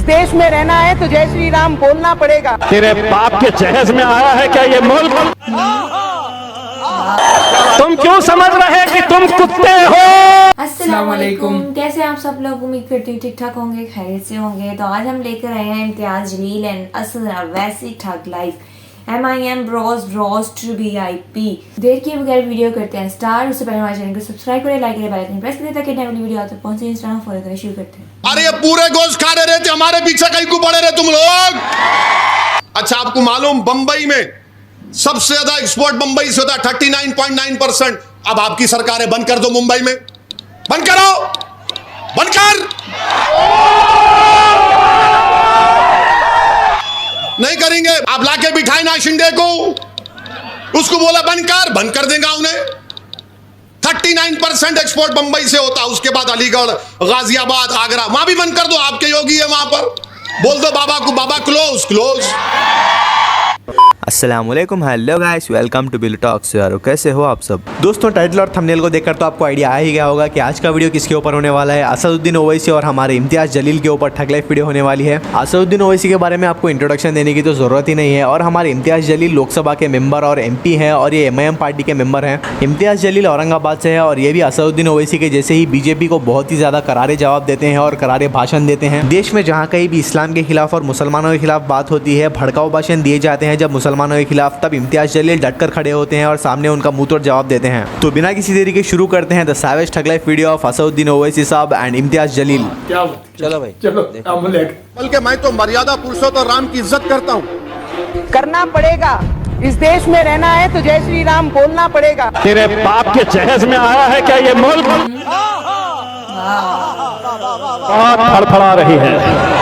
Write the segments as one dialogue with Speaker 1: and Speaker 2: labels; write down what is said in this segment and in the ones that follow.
Speaker 1: देश में रहना है तो जय श्री राम बोलना पड़ेगा।
Speaker 2: तेरे बाप के जहेज में आया है क्या ये मुल्क? तुम क्यों समझ रहे कि तुम कुत्ते हो?
Speaker 3: अस्सलाम वालेकुम। कैसे आप सब लोग? उम्मीद करती हूँ ठीक ठाक होंगे, खैरियत से होंगे। तो आज हम लेकर आए हैं इम्तियाज जलील एंड असद वैसी thug life MIM Bros VIP। देर के बगैर वीडियो करते हैं स्टार्ट। उससे पहले हमारे चैनल को सब्सक्राइब करें, लाइक करें, बेल आइकन प्रेस करें ताकि नई वीडियो आते पहुंचे। इंस्टाग्राम फॉलो करें। शुरू करते हैं।
Speaker 4: अरे ये पूरे गोश्त खा रहे थे, हमारे पीछे कहीं को पड़े रहे तुम लोग। अच्छा, आपको मालूम बंबई में सबसे ज्यादा एक्सपोर्ट बंबई से होता है 39.9%। अब आपकी सरकार है, बंद कर दो मुंबई में, बंद करो, बंद कर। नहीं करेंगे। आप लाके बिठाए ना शिंदे को, उसको बोला बंद कर देगा उन्हें। 39% एक्सपोर्ट बंबई से होता है। उसके बाद अलीगढ़, गाजियाबाद, आगरा, वहां भी बंद कर दो। आपके योगी है वहां पर, बोल दो बाबा को, बाबा क्लोज।
Speaker 5: अस्सलाम वालेकुम, hello guys, welcome to Billy Talks. यारो कैसे हो आप सब? दोस्तों, टाइटल और थंबनेल को देखकर तो आपको आइडिया आ ही गया होगा कि आज का वीडियो किसके ऊपर होने वाला है। असदुद्दीन ओवैसी और हमारे इम्तियाज जलील के ऊपर ठग लाइफ वीडियो होने वाली है। असदुद्दीन ओवैसी के बारे में आपको इंट्रोडक्शन देने की तो ज़रूरत ही नहीं है। और हमारे इम्तियाज जलील लोकसभा के मेंबर और MP हैं और ये MIM पार्टी के मेंबर हैं। इम्तियाज जलील औरंगाबाद से है और ये भी असदुद्दीन ओवैसी के जैसे ही BJP को बहुत ही ज़्यादा करारे जवाब देते हैं और करारे भाषण देते हैं। देश में जहाँ कहीं भी इस्लाम के खिलाफ और मुसलमानों के खिलाफ बात होती है, भड़काऊ भाषण दिए जाते हैं जब मुसलमानों के खिलाफ, तब इम्तियाज जलील डटकर खड़े होते हैं और सामने उनका मुंह तोड़ जवाब देते हैं। तो बिना किसी देरी के शुरू करते हैं the savage thug life video of Asaduddin Owaisi साहब एंड इम्तियाज जलील।
Speaker 6: क्या
Speaker 5: चलो भाई,
Speaker 6: चलो।
Speaker 4: बल्कि मैं तो मर्यादा पुरुषोत्तम राम की इज्जत करता हूँ।
Speaker 1: करना पड़ेगा। इस देश में रहना है तो जय श्री राम बोलना पड़ेगा।
Speaker 2: तेरे बाप के जहेज में आया है क्या ये मुल्क? बहुत फड़फड़ा रही है।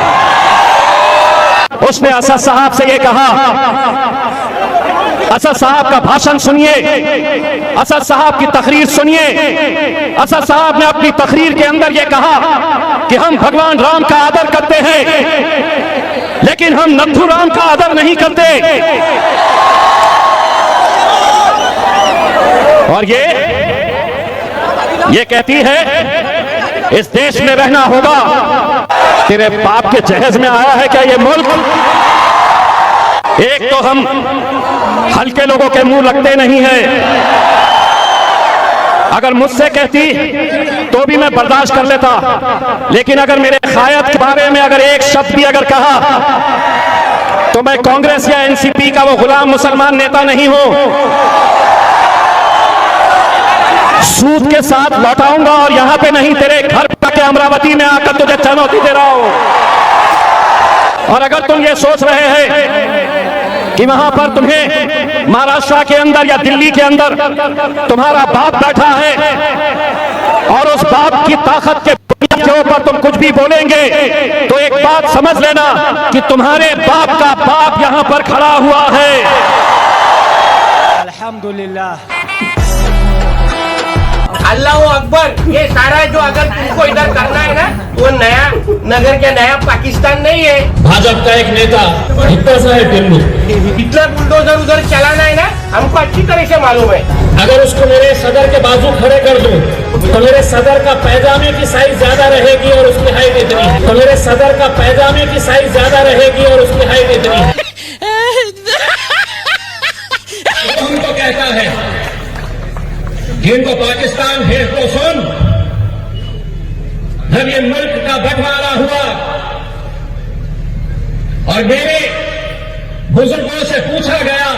Speaker 2: उसने असद साहब से ये कहा, असद साहब का भाषण सुनिए, असद साहब की तकरीर सुनिए। असद साहब ने अपनी तकरीर के अंदर ये कहा कि हम भगवान राम का आदर करते हैं लेकिन हम नथु राम का आदर नहीं करते। और ये कहती है इस देश में रहना होगा। तेरे बाप के जहेज में आया है क्या ये मुल्क? एक तो हम हल्के लोगों के मुंह लगते नहीं हैं। अगर मुझसे कहती तो भी मैं बर्दाश्त कर लेता, लेकिन अगर मेरे खायत के बारे में अगर एक शब्द भी अगर कहा तो मैं कांग्रेस या NCP का वो गुलाम मुसलमान नेता नहीं हूं। सूद के साथ लौटाऊंगा और यहां पे नहीं, तेरे घर के अमरावती में आकर तुझे चुनौती दे रहा हूं। और अगर तुम ये सोच रहे हैं कि वहां पर तुम्हें महाराष्ट्र के अंदर या दिल्ली के अंदर तुम्हारा बाप बैठा है और उस बाप की ताकत के ऊपर तुम कुछ भी बोलेंगे, तो एक बात समझ लेना कि तुम्हारे बाप का बाप यहां पर खड़ा हुआ है।
Speaker 6: अल्हम्दुलिल्लाह,
Speaker 7: अल्लाह अकबर। ये सारा जो अगर तुमको इधर करना है ना, वो नया नगर के नया पाकिस्तान नहीं है।
Speaker 8: भाजपा का एक नेता हिटलर सा है टिल्लू,
Speaker 7: हिटलर बुलडोजर उधर चलाना है ना, हमको अच्छी तरह से मालूम है।
Speaker 8: अगर उसको मेरे सदर के बाजू खड़े कर दूं तो मेरे सदर का पैजामे की साइज ज्यादा रहेगी और उसकी हाइट इतनी है। तो मेरे सदर का पैजामे की साइज ज्यादा रहेगी और उसकी हाइट इतनी है। कौन तो कहता है जिनको पाकिस्तान भेज को सुन। जब ये मुल्क का बंटवारा हुआ और मेरे बुजुर्गों से पूछा गया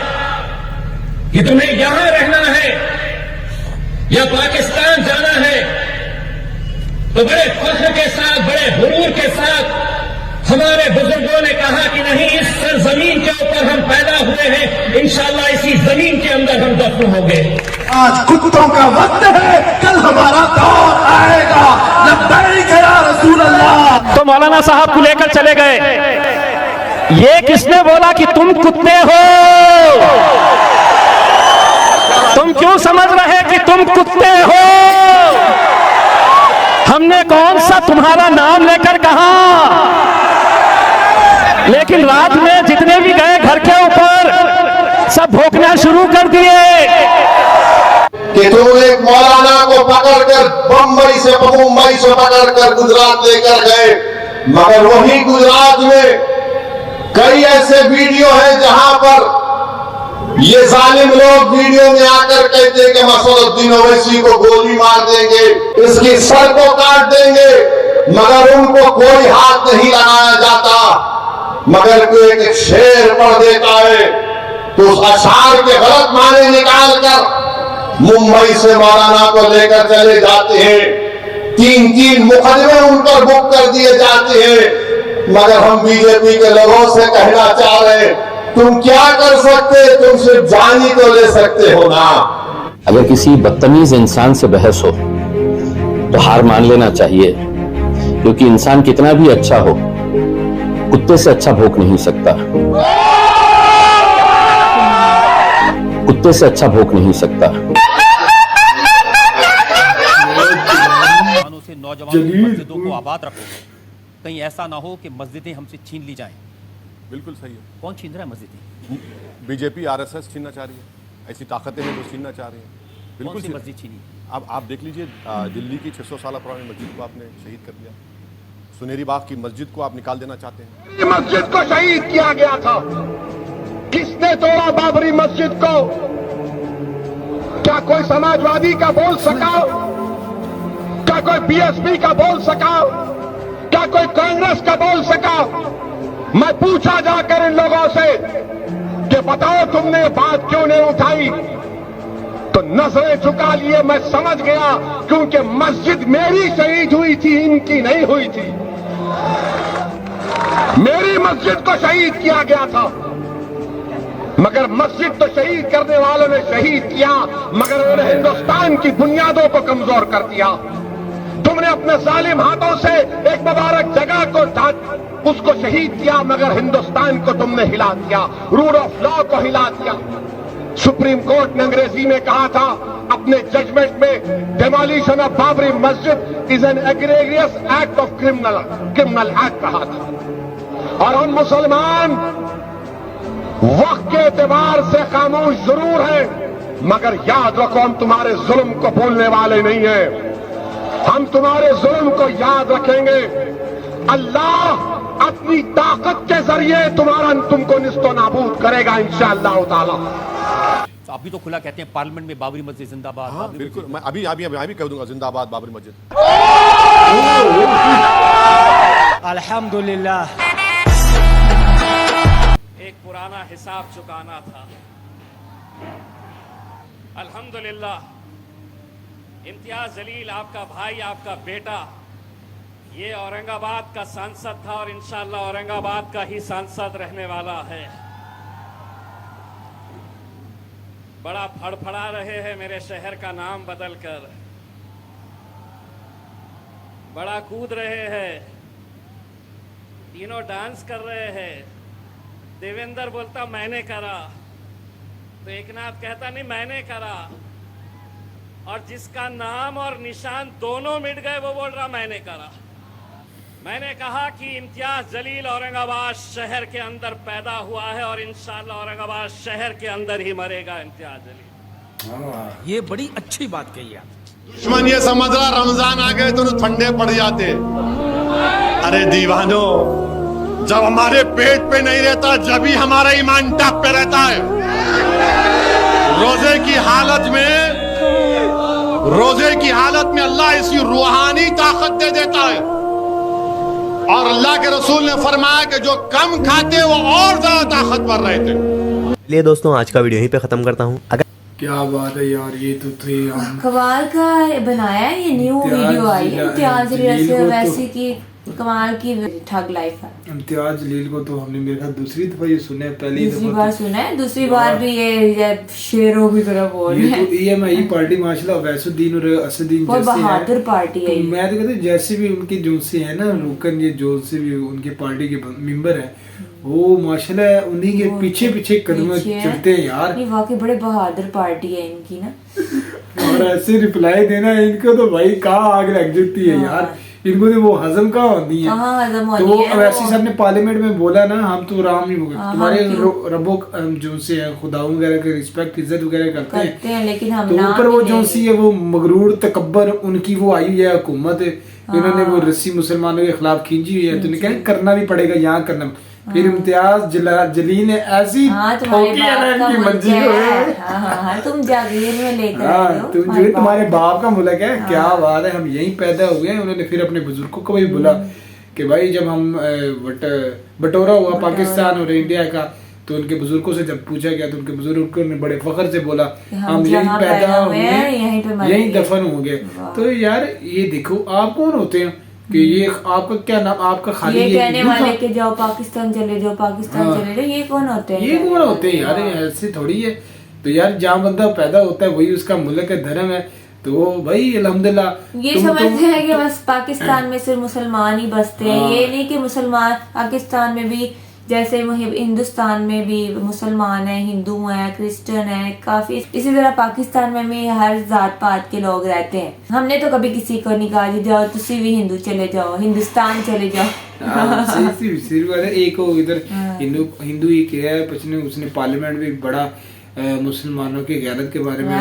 Speaker 8: कि तुम्हें यहां रहना है या पाकिस्तान जाना है, तो बड़े फख्र के साथ, बड़े हुरूर के साथ हमारे बुजुर्गों ने कहा कि नहीं, इस सरजमीन के ऊपर हम पैदा हुए हैं, इंशाअल्लाह इसी जमीन के अंदर हम दफन होंगे।
Speaker 9: आज कुत्तों का वक्त है, कल हमारा दौर आएगा। लब्बैक या रसूल अल्लाह।
Speaker 2: तो मौलाना साहब को लेकर चले गए। ये किसने बोला कि तुम कुत्ते हो? तुम क्यों समझ रहे कि तुम कुत्ते हो? हमने कौन सा तुम्हारा नाम लेकर कहा? लेकिन रात में जितने भी गए घर के ऊपर, सब भौंकना शुरू कर दिए
Speaker 4: कि तुम एक मौलाना को पकड़कर मुंबई से पकड़कर गुजरात लेकर गए। मगर वही गुजरात में कई ऐसे वीडियो हैं जहां पर ये जालिम लोग वीडियो में आकर कहते हैं कि असदुद्दीन ओवैसी को गोली मार देंगे, इसकी सर को काट देंगे, मगर उनको कोई हाथ नहीं लगाया जाता। मगर कोई एक शेर पढ़ देता है तो उस अशार के गलत माने निकाल कर मुंबई से मौलाना को लेकर चले जाते हैं। 3-3 मुकदमे उन पर बुक कर दिए जाते हैं। मगर हम बीजेपी के लोगों से कहना चाह रहे हैं, तुम क्या कर सकते, तुम सिर्फ जान ही तो ले सकते हो ना।
Speaker 6: अगर किसी बदतमीज इंसान से बहस हो तो हार मान लेना चाहिए, क्योंकि इंसान कितना भी अच्छा हो कुत्ते से अच्छा भौंक नहीं सकता, कुत्ते से अच्छा भौंक नहीं सकता।
Speaker 10: नौजवानों की मस्जिदों को आबाद रखो, कहीं ऐसा ना हो कि मस्जिदें हमसे छीन ली जाएं।
Speaker 11: बिल्कुल सही है।
Speaker 10: कौन छीन रहा है मस्जिदें?
Speaker 11: बीजेपी आरएसएस छीनना चाह रही है, ऐसी ताकतें हैं जो छीनना चाह रही हैं। बिल्कुल
Speaker 10: सी मस्जिद छीनी?
Speaker 11: अब आप देख लीजिए, दिल्ली की 600 साल पुरानी मस्जिद को आपने शहीद कर दिया, सुनेरी बाग की मस्जिद को आप निकाल देना चाहते हैं।
Speaker 9: ये मस्जिद को शहीद किया गया था, किसने तोड़ा बाबरी मस्जिद को? क्या कोई समाजवादी का बोल सका? क्या कोई बीएसपी का बोल सका? क्या कोई कांग्रेस का बोल सका? मैं पूछा जाकर इन लोगों से कि बताओ तुमने ये बात क्यों नहीं उठाई, तो नजरें झुका लिए। मैं समझ गया क्योंकि मस्जिद मेरी शहीद हुई थी, इनकी नहीं हुई थी। मेरी मस्जिद को शहीद किया गया था, मगर मस्जिद तो शहीद करने वालों ने शहीद किया, मगर उन्होंने हिंदुस्तान की बुनियादों को कमजोर कर दिया। तुमने अपने जालिम हाथों से एक मुबारक जगह को उसको शहीद किया, मगर हिंदुस्तान को तुमने हिला दिया, रूल ऑफ लॉ को हिला दिया। सुप्रीम कोर्ट ने अंग्रेजी में कहा था अपने जजमेंट में, demolition of Babri Masjid is an egregious act of criminal act कहा था। और हम मुसलमान वक्त के एतबार से खामोश जरूर हैं, मगर याद रखो हम तुम्हारे जुल्म को भूलने वाले नहीं हैं। हम तुम्हारे जुल्म को याद रखेंगे। अल्लाह अपनी ताकत के जरिए तुमको निस्तो नाबूद करेगा इंशाअल्लाह ताला।
Speaker 10: तो आप भी तो खुला कहते हैं पार्लियामेंट में बाबरी मस्जिद जिंदाबाद।
Speaker 11: हाँ, बिल्कुल, मैं अभी कह दूंगा जिंदाबाद बाबरी मस्जिद।
Speaker 10: अल्हम्दुलिल्लाह। एक पुराना हिसाब चुकाना था। अल्हम्दुलिल्लाह, इम्तियाज जलील आपका भाई, आपका बेटा, ये औरंगाबाद का सांसद था और इंशाअल्लाह औरंगाबाद का ही सांसद रहने वाला है। बड़ा फड़फड़ा रहे हैं मेरे शहर का नाम बदलकर, बड़ा कूद रहे हैं, तीनों डांस कर रहे हैं। देवेंद्र बोलता मैंने करा, तो एकनाथ कहता नहीं मैंने करा, और जिसका नाम और निशान दोनों मिट गए वो बोल रहा मैंने करा। मैंने कहा कि इम्तियाज जलील औरंगाबाद शहर के अंदर पैदा हुआ है और इंशाअल्लाह औरंगाबाद शहर के अंदर ही मरेगा इम्तियाज जलील।
Speaker 8: ये बड़ी अच्छी बात कही आप।
Speaker 4: दुश्मन ये समझ रहा रमजान आ गए तो ठंडे पड़ जाते। अरे दीवानो, जब हमारे पेट पे नहीं रहता जब ही हमारा ईमान टप पे रहता है। रोजे की हालत में अल्लाह इसकी रूहानी ताकत दे देता है, और अल्लाह के रसूल ने फरमाया कि जो कम खाते वो और ज्यादा ताकतवर रहते।
Speaker 5: चलिए दोस्तों, आज का वीडियो यहीं पे खत्म करता हूँ। अगर
Speaker 12: क्या बात है यार, ये तो थे
Speaker 3: कमाल का बनाया, ये न्यू वीडियो आई है इम्तियाज जलील वैसी की कमाल की ठग लाइफ है।
Speaker 12: इम्तियाज जलील को तो हमने मेरे ख्याल दूसरी दफा ये सुना है, पहली
Speaker 3: दूसरी बार सुना है, दूसरी बार भी ये शेरों की तरह बोल रहे हैं।
Speaker 12: ये EMI पार्टी माशाल्लाह वैसुद्दीन और असदुद्दीन
Speaker 3: बहुत बहादुर पार्टी है।
Speaker 12: मैं तो कहता हूँ जैसे भी उनके जो से है ना रुकन, ये जो से भी उनके पार्टी के मेंबर है, वो माशाल्लाह उन्हीं के पीछे पीछे कदम चलते हैं यार।
Speaker 3: वाकई बड़े बहादुर पार्टी है इनकी ना।
Speaker 12: और ऐसे रिप्लाई देना इनको तो भाई कहाँ आग लग जाती है यार, इनको तो वो हजम कहाँ होती है। तो अवैसी साहब ने पार्लियामेंट में बोला ना, हम तो राम नहीं बोलते, तुम्हारे रबो जो से है खुदाओं वगैरह के रिस्पेक्ट इज्जत वगैरह करते हैं,
Speaker 3: लेकिन हम
Speaker 12: तो ऊपर वो जो सी है वो मगरूर तकब्बर उनकी वो आई है हुकूमत, इन्होंने वो रस्सी मुसलमानों के खिलाफ खींची हुई है, तो उन्हें कहा करना भी पड़ेगा, यहाँ करना। फिर इम्तियाज जलील ने ऐसी ठोकी है ना इनकी मंजिल को,
Speaker 3: तुम जागीर में लेकर
Speaker 12: हाँ, तुम जो तुम्हारे बाप का मुल्क है, क्या बात है, हम यहीं पैदा हुए हैं। उन्होंने फिर अपने बुजुर्गों को भी बोला कि भाई जब हम बटोरा हुआ पाकिस्तान और इंडिया का, तो उनके बुजुर्गों से जब पूछा गया तो उनके बुजुर्गों ने बड़े फख्र से बोला हम यहीं पैदा हुए, यहीं दफन हो गए। तो यार ये देखो आप कौन होते हैं कि ये आपका क्या नाम, आपका खाली
Speaker 3: ये कहने वाले कि जाओ पाकिस्तान चले जाओ, पाकिस्तान चले जाओ, ये कौन होते हैं?
Speaker 12: ये कौन होते हैं यार, ऐसे थोड़ी है। तो यार जहाँ बंदा पैदा होता है वही उसका मुल्क है, धर्म है। तो भाई अल्हम्दुलिल्लाह
Speaker 3: ये समझते हैं कि बस पाकिस्तान में सिर्फ मुसलमान ही बसते हैं, ये नहीं कि मुसलमान पाकिस्तान में भी जैसे हिंदुस्तान में भी मुसलमान है, हिंदू है, क्रिश्चियन है, काफी इसी तरह पाकिस्तान में भी हर जात पात के लोग रहते हैं। हमने तो कभी किसी को नहीं कहा जाओ तुसी भी हिंदू चले जाओ, हिंदुस्तान चले जाओ।
Speaker 12: सिर्फ एक हो इधर हिंदू ही किया है, पछने उसने पार्लियामेंट में बड़ा मुसलमानों की गैरत के बारे में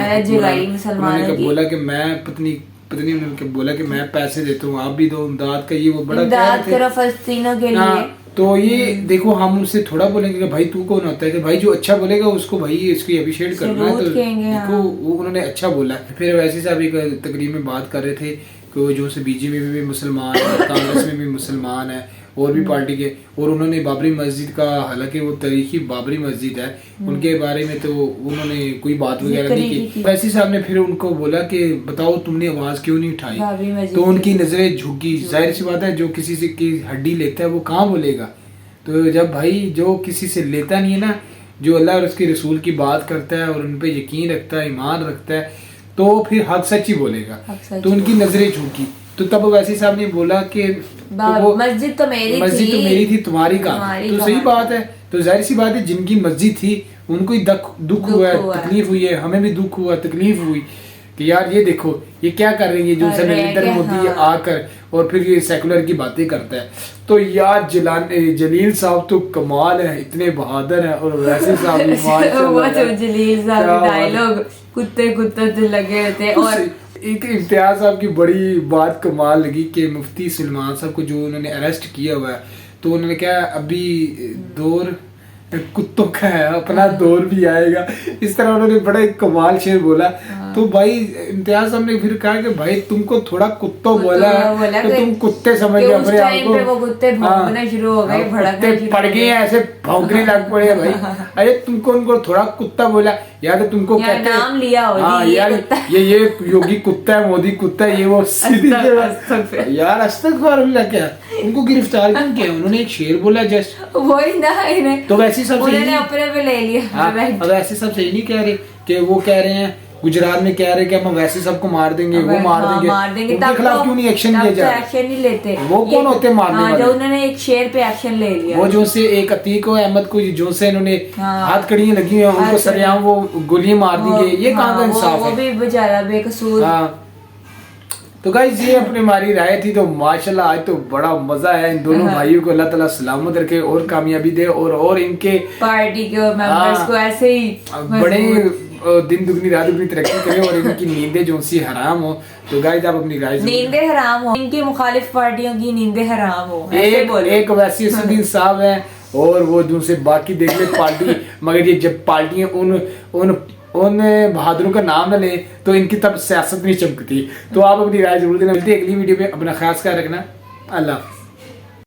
Speaker 12: उन्होंने बोला कि मैं पत्नी ने बोला कि मैं पैसे देता हूँ, आप भी दो इमदाद का, ये वो बड़ा
Speaker 3: करो फलस्तीनों के लिए।
Speaker 12: तो ये देखो हम उससे थोड़ा बोलेंगे कि भाई तू कौन होता है, कि भाई जो अच्छा बोलेगा उसको भाई इसकी अप्रिशिएट करना है। तो देखो वो उन्होंने अच्छा बोला। फिर वैसे साहब एक तकरीर में बात कर रहे थे कि वो जो से बीजेपी में भी मुसलमान है, कांग्रेस में भी मुसलमान है, और भी पार्टी के, और उन्होंने बाबरी मस्जिद का, हालांकि वो तारीखी बाबरी मस्जिद है, उनके बारे में तो उन्होंने कोई बात वगैरह नहीं की। वैसी साहब ने फिर उनको बोला कि बताओ तुमने आवाज क्यों नहीं उठाई, तो उनकी नजरें झुकी। जाहिर सी बात है जो किसी से की हड्डी लेता है वो कहाँ बोलेगा। तो जब भाई जो किसी से लेता नहीं है ना, जो अल्लाह और उसके रसूल की बात करता है और उन पे यकीन रखता है, ईमान रखता है, तो फिर हक सच ही बोलेगा। तो उनकी नजरें झुकी। तो तब वैसी साहब ने बोला कि
Speaker 3: मस्जिद तो मेरी
Speaker 12: थी तुम्हारी कहाँ। तो सही बात है। तो जाहिर सी बात है जिनकी मस्जिद थी उनको ही दुख हुआ है, तकलीफ हुई है, हमें भी दुख हुआ, तकलीफ हुई कि यार ये देखो ये क्या कर रही है जो नरेंद्र मोदी आकर और फिर ये सेकुलर की बातें करता है। तो यार जलील साहब तो कमाल है, इतने बहादुर हैं। और वैसे साहब
Speaker 3: जलील साहब डायलॉग कुत्ते कुत्ते लगे रहते। और
Speaker 12: एक इम्तियाज साहब की बड़ी बात कमाल लगी कि मुफ्ती सलमान साहब को जो उन्होंने अरेस्ट किया हुआ है, तो उन्होंने क्या अभी दौर कुत्तों का है, अपना दौर भी आएगा, इस तरह उन्होंने बड़ा एक कमाल शेर बोला। तो भाई इम्तियाज साहब ने फिर कहा कि भाई तुमको थोड़ा कुत्तों बोला है तो तुम कुत्ते समझ गए अपने आप को।
Speaker 3: वो कुत्ते भौंकने शुरू हो गए, भड़कने
Speaker 12: पड़ गए ऐसे भौंकने लग पड़े भाई। अरे तुमको उनको थोड़ा कुत्ता बोला यार, तो तुमको कहते
Speaker 3: नाम लिया
Speaker 12: यार ये योगी कुत्ता है, मोदी कुत्ता है, ये वो यार अस्तगफुरुल्लाह। क्या उनको गिरफ्तार क्यों किया? उन्होंने एक शेर बोला जस्ट,
Speaker 3: वही ना।
Speaker 12: तो वैसे सब
Speaker 3: अपने पे ले लिया।
Speaker 12: वैसे सब सही नहीं कह रहे कि वो कह रहे हैं गुजरात में कह रहे कि हम वैसे सबको मार देंगे, वो मार देंगे, उनके खिलाफ क्यों नहीं एक्शन लिया जाए?
Speaker 3: एक्शन नहीं लेते।
Speaker 12: वो कौन होते मारने वाले?
Speaker 3: जो उन्होंने एक शेर पे एक्शन ले लिया,
Speaker 12: वो जो से एक अतीक अहमद को जो से इन्होंने हाथ कड़ियां लगी हुई उनको सरेआम वो गोलियां मार दी, ये कहाँ का इंसाफ है?
Speaker 3: वो भी बेचारा बेकसूर।
Speaker 12: तो गाइस ये अपनी हमारी राय थी। तो माशाल्लाह आज तो बड़ा मजा है। इन दोनों भाइयों को अल्लाह ताला सलामत रखे और कामयाबी दे, और इनके
Speaker 3: पार्टी के मेंबर्स को ऐसे ही
Speaker 12: बड़े दिन दुगनी रात दुगनी तरक्की करे और इनकी नींदें जो सी हराम हो। तो गाइस आप अपनी राय
Speaker 3: नींदें हराम हो, इनकी मुखालिफ पार्टियों की नींदें हराम हो।
Speaker 12: एक वैसी असदुद्दीन साहब है और वो दूसरे बाकी देख ले पार्टी, मगर ये जब पार्टियां उन बहादुरों का नाम न ले तो इनकी तब सियासत नहीं चमकती। तो आप अपनी राय जरूर देना। मिलती है अगली वीडियो में, अपना खास ख्याल रखना। अल्लाह।